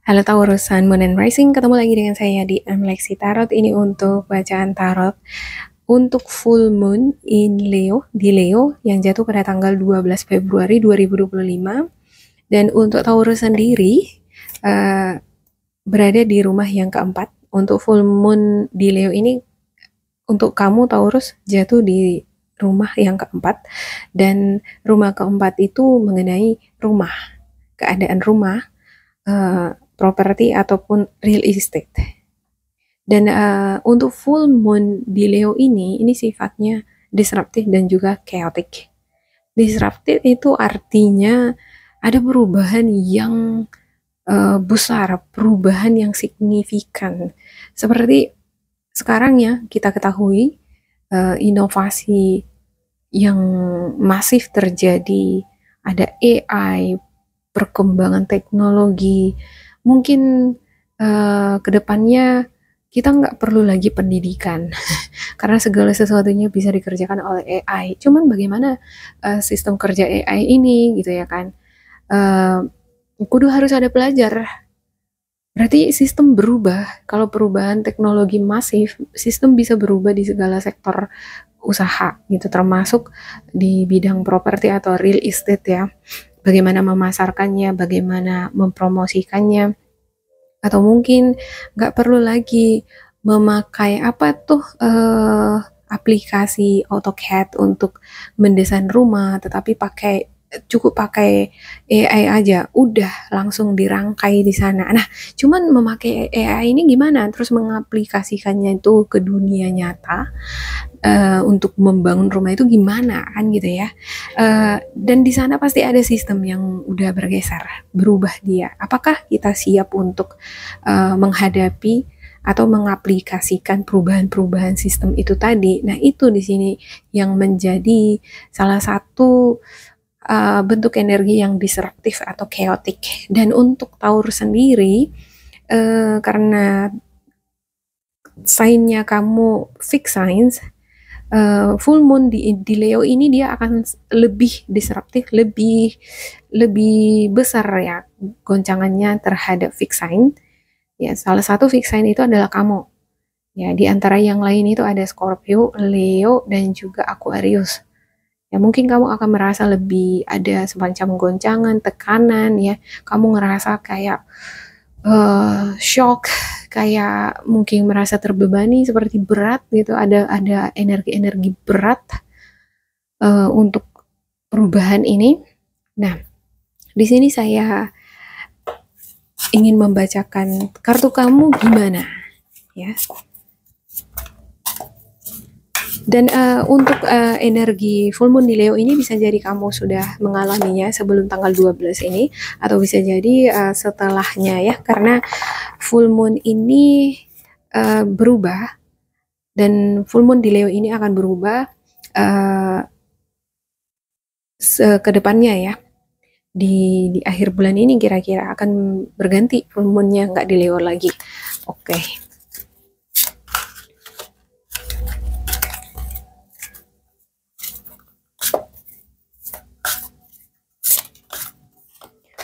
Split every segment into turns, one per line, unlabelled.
Halo Taurus Sun, Moon and Rising, ketemu lagi dengan saya di Lexi Tarot. Ini untuk bacaan tarot untuk full moon in Leo, di Leo yang jatuh pada tanggal 12 Februari 2025. Dan untuk Taurus sendiri berada di rumah yang keempat. Untuk full moon di Leo ini, untuk kamu Taurus jatuh di rumah yang keempat. Dan rumah keempat itu mengenai rumah, keadaan rumah, properti ataupun real estate. Dan untuk full moon di Leo ini sifatnya disruptif dan juga chaotic. Disruptif itu artinya ada perubahan yang besar, perubahan yang signifikan. Seperti sekarang ya kita ketahui inovasi yang masif terjadi, ada AI, perkembangan teknologi. Mungkin kedepannya kita nggak perlu lagi pendidikan karena segala sesuatunya bisa dikerjakan oleh AI. Cuman bagaimana sistem kerja AI ini gitu ya kan? Kudu harus ada pelajar. Berarti sistem berubah. Kalau perubahan teknologi masif, sistem bisa berubah di segala sektor usaha gitu, termasuk di bidang properti atau real estate ya. Bagaimana memasarkannya, bagaimana mempromosikannya, atau mungkin nggak perlu lagi memakai apa tuh aplikasi AutoCAD untuk mendesain rumah, tetapi cukup pakai AI aja, udah langsung dirangkai di sana. Nah, cuman memakai AI ini gimana? Terus mengaplikasikannya itu ke dunia nyata untuk membangun rumah itu gimana kan gitu ya. Dan di sana pasti ada sistem yang udah bergeser, berubah dia. Apakah kita siap untuk menghadapi atau mengaplikasikan perubahan-perubahan sistem itu tadi? Nah, itu di sini yang menjadi salah satu bentuk energi yang disruptif atau chaotic. Dan untuk Taurus sendiri, karena sign-nya kamu fixed signs, full moon di Leo ini dia akan lebih disruptif, lebih besar ya goncangannya terhadap fixed sign. Ya, salah satu fixed sign itu adalah kamu. Ya, di antara yang lain itu ada Scorpio, Leo, dan juga Aquarius. Ya, mungkin kamu akan merasa lebih ada semacam goncangan, tekanan ya. Kamu ngerasa kayak shock, kayak mungkin merasa terbebani, seperti berat gitu, ada energi-energi berat untuk perubahan ini. Nah, di sini saya ingin membacakan kartu kamu gimana ya. Dan untuk energi full moon di Leo ini bisa jadi kamu sudah mengalaminya sebelum tanggal 12 ini, atau bisa jadi setelahnya ya, karena full moon ini berubah, dan full moon di Leo ini akan berubah ke depannya ya. Di akhir bulan ini kira-kira akan berganti full moonnya, nggak di Leo lagi. Oke.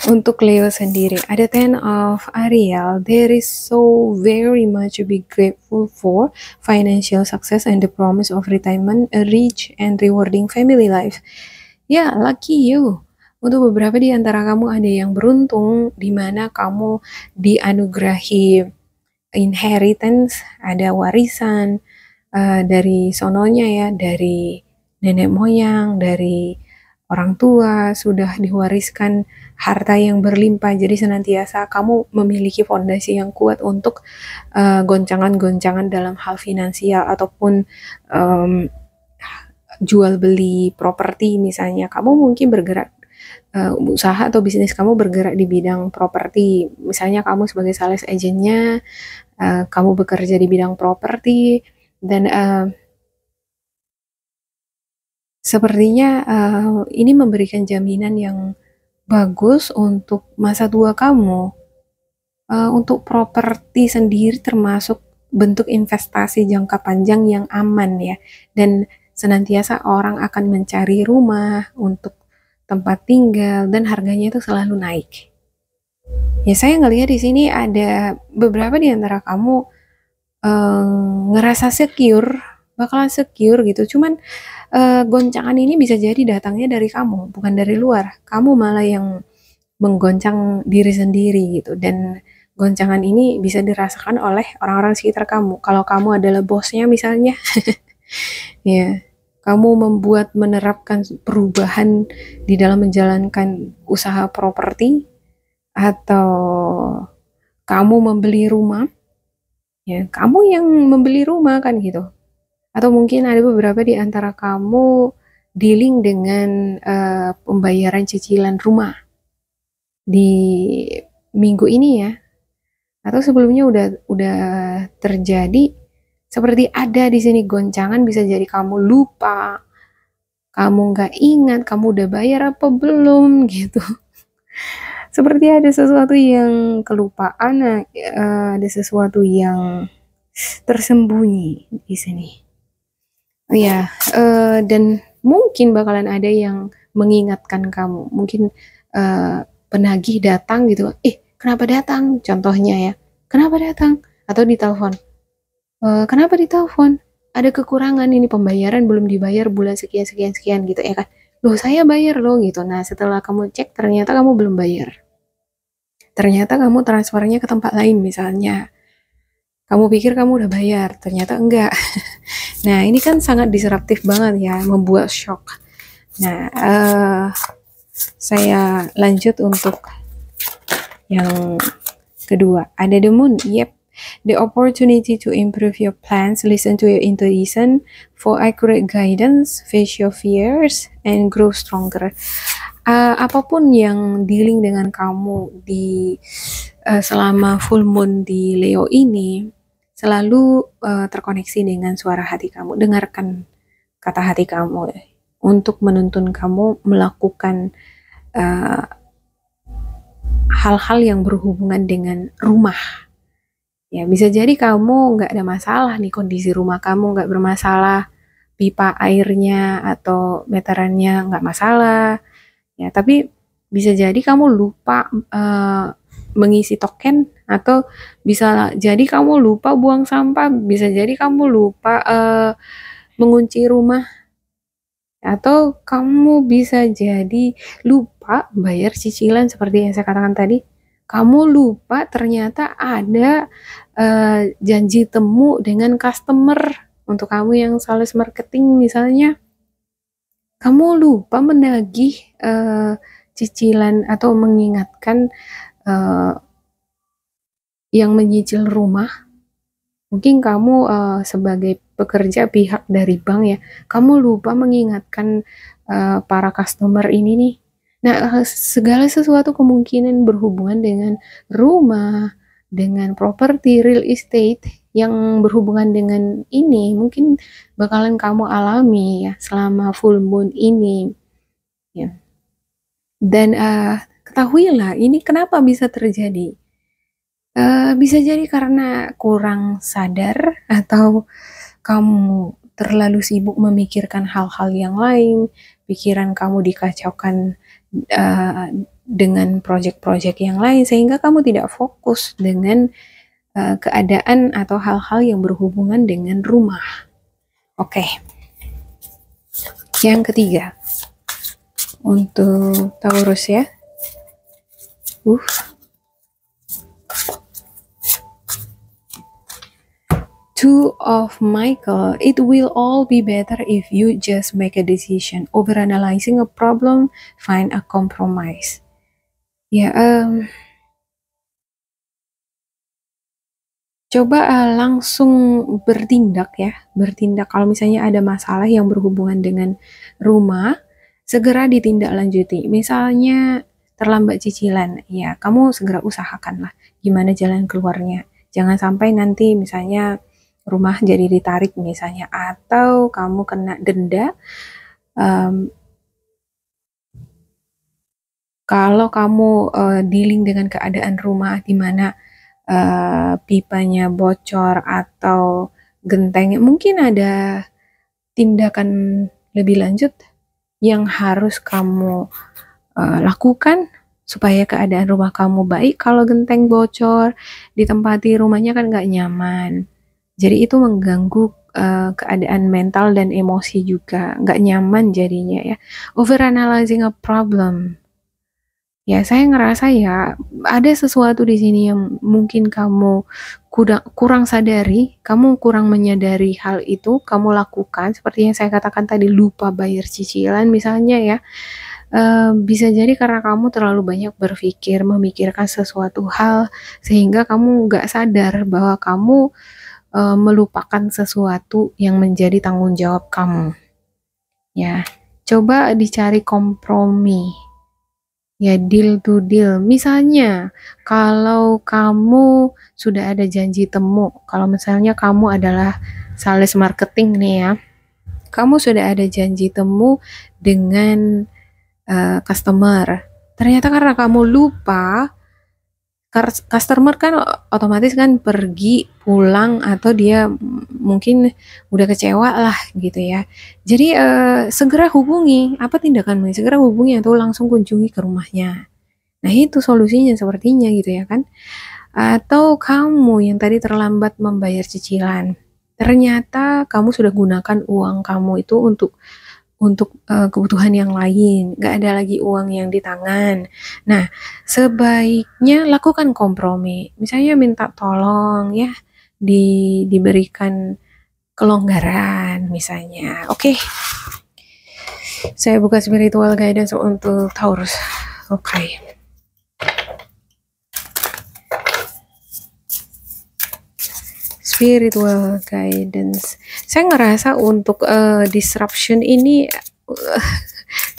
Untuk Leo sendiri, ada Ten of Ariel. There is so very much to be grateful for: financial success and the promise of retirement, a rich and rewarding family life. Ya, lucky you. Untuk beberapa di antara kamu ada yang beruntung, di mana kamu dianugerahi inheritance, ada warisan dari sononya ya, dari nenek moyang, dari orang tua, sudah diwariskan harta yang berlimpah. Jadi senantiasa kamu memiliki fondasi yang kuat untuk goncangan-goncangan dalam hal finansial ataupun jual beli properti misalnya. Kamu mungkin bergerak usaha atau bisnis kamu bergerak di bidang properti. Misalnya kamu sebagai sales agentnya, kamu bekerja di bidang properti, dan sepertinya ini memberikan jaminan yang bagus untuk masa tua kamu. Untuk properti sendiri termasuk bentuk investasi jangka panjang yang aman ya, dan senantiasa orang akan mencari rumah untuk tempat tinggal, dan harganya itu selalu naik. Ya saya ngelihat di sini ada beberapa di antara kamu ngerasa secure, bakalan secure gitu. Cuman goncangan ini bisa jadi datangnya dari kamu, bukan dari luar. Kamu malah yang menggoncang diri sendiri gitu. Dan goncangan ini bisa dirasakan oleh orang-orang sekitar kamu. Kalau kamu adalah bosnya misalnya, ya, kamu menerapkan perubahan di dalam menjalankan usaha properti, atau kamu membeli rumah, ya, kamu yang membeli rumah kan gitu. Atau mungkin ada beberapa di antara kamu dealing dengan pembayaran cicilan rumah di minggu ini ya, atau sebelumnya udah terjadi. Seperti ada di sini goncangan, bisa jadi kamu lupa, kamu nggak ingat kamu udah bayar apa belum gitu. Seperti ada sesuatu yang kelupaan, ada sesuatu yang tersembunyi di sini. Iya, dan mungkin bakalan ada yang mengingatkan kamu. Mungkin penagih datang gitu, kenapa datang? Contohnya ya, kenapa datang? Atau ditelepon, kenapa ditelepon? Ada kekurangan ini, pembayaran belum dibayar bulan sekian sekian sekian gitu ya kan? Loh saya bayar loh gitu. Nah setelah kamu cek ternyata kamu belum bayar. Ternyata kamu transfernya ke tempat lain misalnya. Kamu pikir kamu udah bayar, ternyata enggak. Nah, ini kan sangat disruptif banget ya, membuat shock. Nah, saya lanjut untuk yang kedua. Ada the moon. Yep. The opportunity to improve your plans, listen to your intuition for accurate guidance, face your fears, and grow stronger. Apapun yang dealing dengan kamu di selama full moon di Leo ini, selalu terkoneksi dengan suara hati kamu. Dengarkan kata hati kamu untuk menuntun kamu melakukan hal-hal yang berhubungan dengan rumah. Ya, bisa jadi kamu nggak ada masalah nih, kondisi rumah kamu nggak bermasalah, pipa airnya atau meterannya nggak masalah. Ya, tapi bisa jadi kamu lupa mengisi token, atau bisa jadi kamu lupa buang sampah, bisa jadi kamu lupa mengunci rumah, atau kamu bisa jadi lupa bayar cicilan seperti yang saya katakan tadi. Kamu lupa ternyata ada janji temu dengan customer untuk kamu yang sales marketing misalnya. Kamu lupa menagih cicilan atau mengingatkan yang menyicil rumah. Mungkin kamu sebagai pekerja pihak dari bank ya, kamu lupa mengingatkan para customer ini nih. Nah, segala sesuatu kemungkinan berhubungan dengan rumah, dengan properti, real estate yang berhubungan dengan ini, mungkin bakalan kamu alami ya selama full moon ini. Ya. Dan ketahuilah ini kenapa bisa terjadi. Bisa jadi karena kurang sadar, atau kamu terlalu sibuk memikirkan hal-hal yang lain, pikiran kamu dikacaukan dengan proyek-proyek yang lain, sehingga kamu tidak fokus dengan keadaan atau hal-hal yang berhubungan dengan rumah. Oke. Yang ketiga, untuk Taurus ya. Two of Michael, it will all be better if you just make a decision. Overanalyzing a problem, find a compromise. Ya, coba langsung bertindak ya. Bertindak kalau misalnya ada masalah yang berhubungan dengan rumah, segera ditindaklanjuti. Misalnya terlambat cicilan, ya kamu segera usahakanlah gimana jalan keluarnya. Jangan sampai nanti misalnya rumah jadi ditarik misalnya, atau kamu kena denda. Kalau kamu dealing dengan keadaan rumah di mana pipanya bocor atau gentengnya, mungkin ada tindakan lebih lanjut yang harus kamu lakukan supaya keadaan rumah kamu baik. Kalau genteng bocor, ditempati rumahnya kan nggak nyaman. Jadi itu mengganggu keadaan mental dan emosi juga, nggak nyaman jadinya ya. Overanalyzing a problem. Ya, saya ngerasa ya ada sesuatu di sini yang mungkin kamu kurang sadari, kamu kurang menyadari hal itu, kamu lakukan seperti yang saya katakan tadi, lupa bayar cicilan misalnya ya. Bisa jadi karena kamu terlalu banyak berpikir, memikirkan sesuatu hal sehingga kamu nggak sadar bahwa kamu melupakan sesuatu yang menjadi tanggung jawab kamu. Ya, coba dicari kompromi. Ya, deal to deal. Misalnya, kalau kamu sudah ada janji temu, kalau misalnya kamu adalah sales marketing nih ya, kamu sudah ada janji temu dengan customer. Ternyata karena kamu lupa, customer kan otomatis kan pergi, pulang, atau dia mungkin udah kecewa lah gitu ya. Jadi segera hubungi, apa tindakanmu? Segera hubungi atau langsung kunjungi ke rumahnya. Nah itu solusinya sepertinya gitu ya kan. Atau kamu yang tadi terlambat membayar cicilan. Ternyata kamu sudah gunakan uang kamu itu untuk kebutuhan yang lain, nggak ada lagi uang yang di tangan. Nah, sebaiknya lakukan kompromi. Misalnya minta tolong ya, diberikan kelonggaran misalnya. Oke, saya buka spiritual guidance untuk Taurus. Oke. Spiritual guidance. Saya ngerasa untuk disruption ini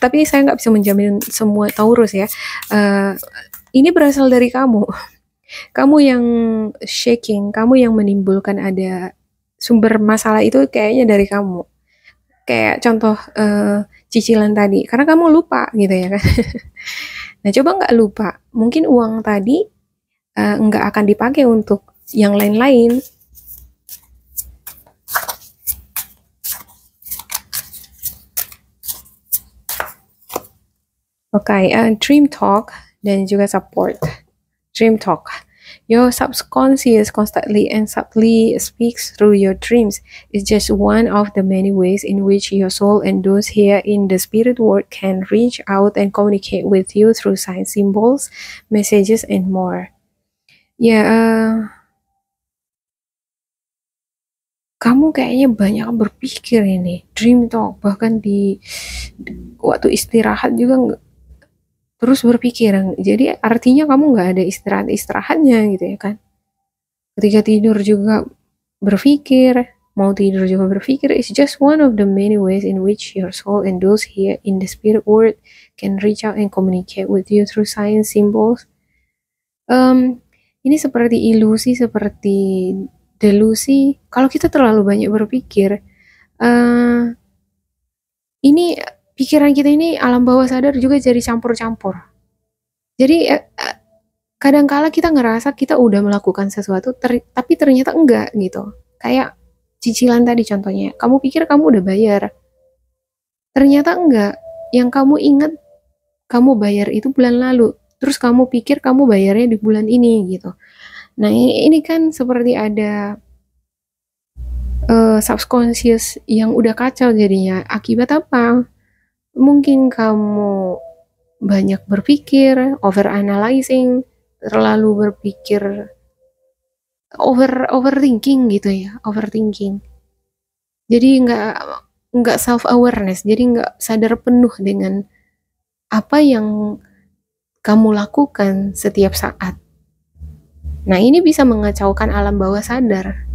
tapi saya nggak bisa menjamin semua Taurus ya. Ini berasal dari kamu. Kamu yang shaking, kamu yang menimbulkan ada sumber masalah itu kayaknya dari kamu. Kayak contoh cicilan tadi, karena kamu lupa gitu ya kan. Nah coba nggak lupa, mungkin uang tadi nggak akan dipakai untuk yang lain-lain. Oke, dream talk dan juga support. Dream talk. Your subconscious constantly and subtly speaks through your dreams. It's just one of the many ways in which your soul and those here in the spirit world can reach out and communicate with you through sign symbols, messages, and more. Ya, kamu kayaknya banyak berpikir ini. Dream talk, bahkan di waktu istirahat juga terus berpikir. Jadi artinya kamu nggak ada istirahatnya gitu ya kan. Ketika tidur juga berpikir, mau tidur juga berpikir. It's just one of the many ways in which your soul and those here in the spirit world can reach out and communicate with you through signs, symbols. Ini seperti ilusi, seperti delusi. Kalau kita terlalu banyak berpikir, ini pikiran kita ini alam bawah sadar juga jadi campur-campur. Jadi kadangkala kita ngerasa kita udah melakukan sesuatu, tapi ternyata enggak gitu. Kayak cicilan tadi contohnya, kamu pikir kamu udah bayar, ternyata enggak. Yang kamu ingat kamu bayar itu bulan lalu, terus kamu pikir kamu bayarnya di bulan ini gitu. Nah ini kan seperti ada subconscious yang udah kacau jadinya. Akibat apa? Mungkin kamu banyak berpikir, overanalyzing, terlalu berpikir, overthinking gitu ya, overthinking. Jadi nggak self awareness, jadi nggak sadar penuh dengan apa yang kamu lakukan setiap saat. Nah ini bisa mengacaukan alam bawah sadar.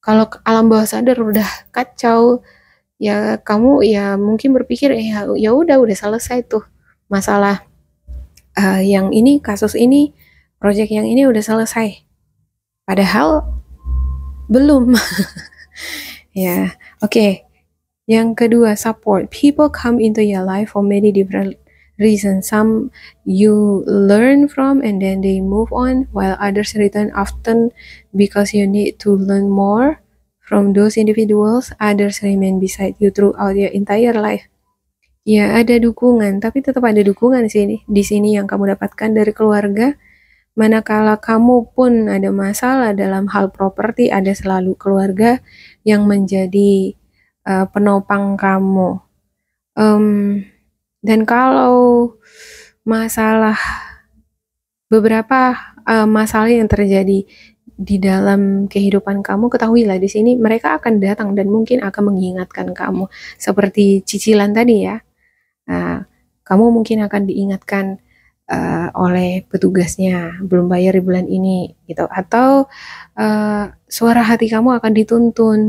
Kalau alam bawah sadar udah kacau, ya kamu ya mungkin berpikir ya udah selesai tuh masalah yang ini, kasus ini, project yang ini udah selesai. Padahal belum. Ya, oke. Yang kedua, support. People come into your life for many different reasons. Some you learn from and then they move on, while others return often because you need to learn more from those individuals. Others remain beside you throughout your entire life. Ya, ada dukungan, tapi tetap ada dukungan sih di sini yang kamu dapatkan dari keluarga. Manakala kamu pun ada masalah dalam hal properti, ada selalu keluarga yang menjadi penopang kamu. Em, dan kalau masalah beberapa masalah yang terjadi di dalam kehidupan kamu, ketahuilah di sini mereka akan datang dan mungkin akan mengingatkan kamu seperti cicilan tadi ya. Nah, kamu mungkin akan diingatkan oleh petugasnya belum bayar di bulan ini gitu, atau suara hati kamu akan dituntun.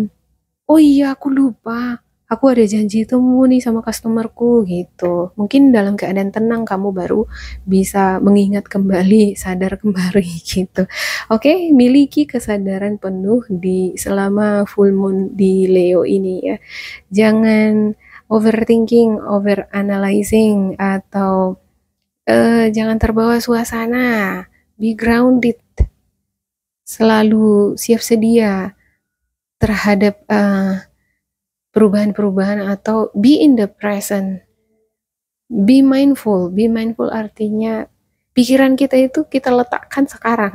Oh iya, aku lupa. Aku ada janji temu nih sama customerku gitu. Mungkin dalam keadaan tenang kamu baru bisa mengingat kembali, sadar kembali gitu. Oke, miliki kesadaran penuh di selama full moon di Leo ini ya. Jangan overthinking, over analyzing, atau jangan terbawa suasana. Be grounded, selalu siap sedia terhadap perubahan-perubahan, atau be in the present. Be mindful artinya pikiran kita itu kita letakkan sekarang.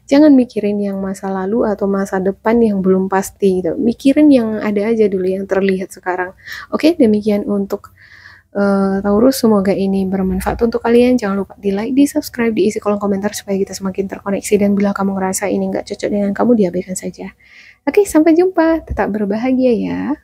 Jangan mikirin yang masa lalu atau masa depan yang belum pasti gitu. Mikirin yang ada aja dulu, yang terlihat sekarang. Oke, demikian untuk Taurus, semoga ini bermanfaat untuk kalian. Jangan lupa di like, di subscribe, diisi kolom komentar supaya kita semakin terkoneksi. Dan bila kamu ngerasa ini nggak cocok dengan kamu, diabaikan saja. Oke, sampai jumpa. Tetap berbahagia ya.